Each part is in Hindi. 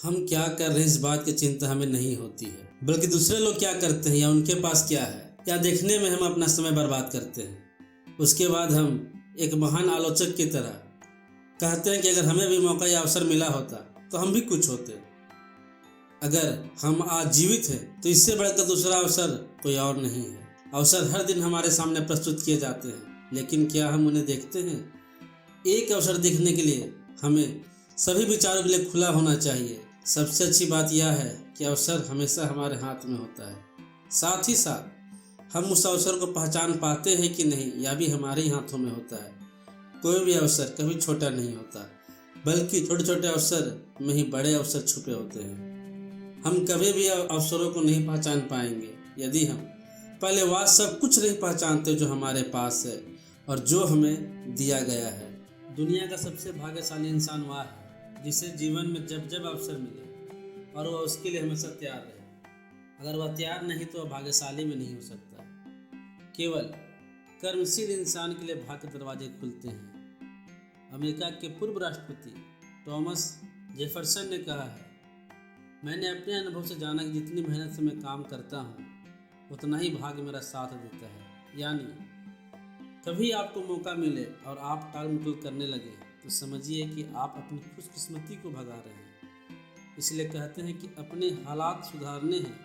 हम क्या कर रहे हैं इस बात की चिंता हमें नहीं होती है, बल्कि दूसरे लोग क्या करते हैं या उनके पास क्या है या देखने में हम अपना समय बर्बाद करते हैं। उसके बाद हम एक महान आलोचक की तरह कहते हैं कि अगर हमें भी मौका या अवसर मिला होता तो हम भी कुछ होते। अगर हम आज जीवित हैं तो इससे बढ़कर दूसरा अवसर कोई और नहीं है। अवसर हर दिन हमारे सामने प्रस्तुत किए जाते हैं, लेकिन क्या हम उन्हें देखते हैं? एक अवसर देखने के लिए हमें सभी विचारों के लिए खुला होना चाहिए। सबसे अच्छी बात यह है कि अवसर हमेशा हमारे हाथ में होता है। साथ ही साथ हम उस अवसर को पहचान पाते हैं कि नहीं, यह भी हमारे ही हाथों में होता है। कोई भी अवसर कभी छोटा नहीं होता, बल्कि छोटे छोटे अवसर में ही बड़े अवसर छुपे होते हैं। हम कभी भी अवसरों को नहीं पहचान पाएंगे यदि हम पहले वह सब कुछ नहीं पहचानते जो हमारे पास है और जो हमें दिया गया है। दुनिया का सबसे भाग्यशाली इंसान वह है जिसे जीवन में जब जब अवसर मिले और वह उसके लिए हमेशा तैयार रहे। अगर वह तैयार नहीं तो वह भाग्यशाली में नहीं हो सकता। केवल कर्मशील इंसान के लिए भाग्य के दरवाजे खुलते हैं। अमेरिका के पूर्व राष्ट्रपति थॉमस जेफरसन ने कहा है, मैंने अपने अनुभव से जाना कि जितनी मेहनत से मैं काम करता हूँ उतना ही भाग्य मेरा साथ देता है। यानी कभी आपको मौका मिले और आप टाल मटोल करने लगे तो समझिए कि आप अपनी खुशकिस्मती को भगा रहे हैं। इसलिए कहते हैं कि अपने हालात सुधारने हैं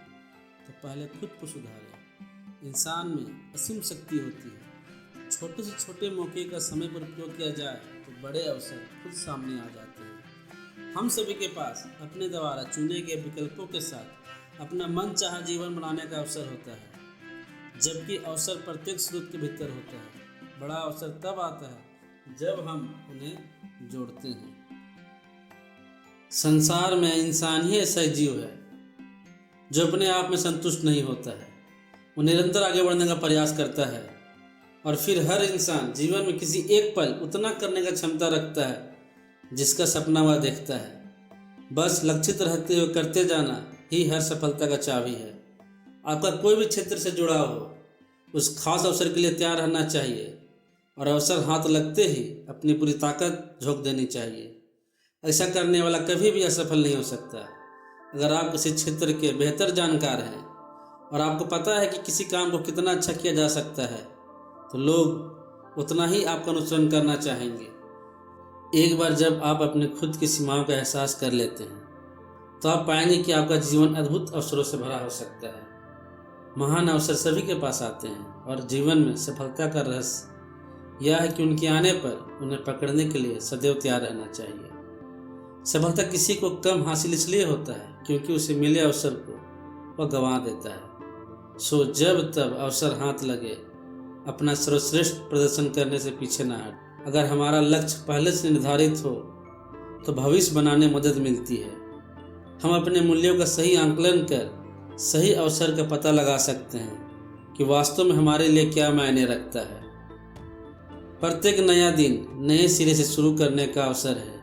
तो पहले खुद को सुधारें। इंसान में असीम शक्ति होती है। छोटे से छोटे मौके का समय पर उपयोग किया जाए तो बड़े अवसर खुद सामने आ जाते हैं। हम सभी के पास अपने द्वारा चुने गए विकल्पों के साथ अपना मन चाहा जीवन बनाने का अवसर होता है, जबकि अवसर प्रत्येक स्रोत के भीतर होता है। बड़ा अवसर तब आता है जब हम उन्हें जोड़ते हैं। संसार में इंसान ही ऐसा जीव है जो अपने आप में संतुष्ट नहीं होता है। वो निरंतर आगे बढ़ने का प्रयास करता है और फिर हर इंसान जीवन में किसी एक पल उतना करने का क्षमता रखता है जिसका सपना वह देखता है। बस लक्षित रहते हुए करते जाना ही हर सफलता का चाबी है। आपका कोई भी क्षेत्र से जुड़ा हो, उस खास अवसर के लिए तैयार रहना चाहिए और अवसर हाथ लगते ही अपनी पूरी ताकत झोंक देनी चाहिए। ऐसा करने वाला कभी भी असफल नहीं हो सकता। अगर आप किसी क्षेत्र के बेहतर जानकार हैं और आपको पता है कि किसी काम को कितना अच्छा किया जा सकता है तो लोग उतना ही आपका अनुसरण करना चाहेंगे। एक बार जब आप अपने खुद की सीमाओं का एहसास कर लेते हैं तो आप पाएंगे कि आपका जीवन अद्भुत अवसरों से भरा हो सकता है। महान अवसर सभी के पास आते हैं और जीवन में सफलता का रहस्य यह है कि उनके आने पर उन्हें पकड़ने के लिए सदैव तैयार रहना चाहिए। सफलता किसी को कम हासिल इसलिए होता है क्योंकि उसे मिले अवसर को वह गंवा देता है। सो जब तब अवसर हाथ लगे अपना सर्वश्रेष्ठ प्रदर्शन करने से पीछे न हट। अगर हमारा लक्ष्य पहले से निर्धारित हो तो भविष्य बनाने में मदद मिलती है। हम अपने मूल्यों का सही आंकलन कर सही अवसर का पता लगा सकते हैं कि वास्तव में हमारे लिए क्या मायने रखता है। प्रत्येक नया दिन नए सिरे से शुरू करने का अवसर है।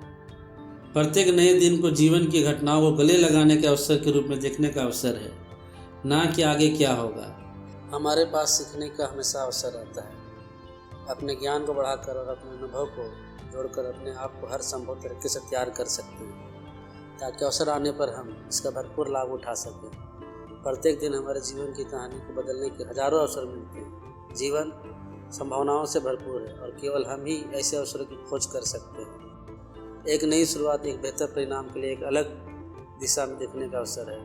प्रत्येक नए दिन को जीवन की घटनाओं को गले लगाने के अवसर के रूप में देखने का अवसर है, ना कि आगे क्या होगा। हमारे पास सीखने का हमेशा अवसर रहता है। अपने ज्ञान को बढ़ाकर और अपने अनुभव को जोड़कर अपने आप को हर संभव तरीके से तैयार कर सकते हैं ताकि अवसर आने पर हम इसका भरपूर लाभ उठा सकें। प्रत्येक दिन हमारे जीवन की कहानी को बदलने के हजारों अवसर मिलते हैं। जीवन संभावनाओं से भरपूर है और केवल हम ही ऐसे अवसरों की खोज कर सकते हैं। एक नई शुरुआत एक बेहतर परिणाम के लिए एक अलग दिशा में देखने का अवसर है।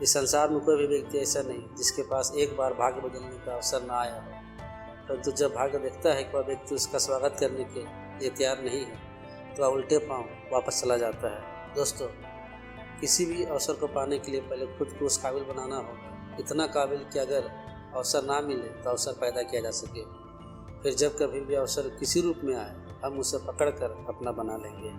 इस संसार में कोई भी व्यक्ति ऐसा नहीं जिसके पास एक बार भाग्य बदलने का अवसर ना आया हो, परंतु जब भाग्य देखता है कि वह व्यक्ति उसका स्वागत करने के लिए तैयार नहीं है तो वह उल्टे पांव वापस चला जाता है। दोस्तों, किसी भी अवसर को पाने के लिए पहले खुद को उस काबिल बनाना होगा, इतना काबिल कि अगर अवसर ना मिले तो अवसर पैदा किया जा सके। फिर जब कभी भी अवसर किसी रूप में आए हम उसे पकड़कर अपना बना लेंगे।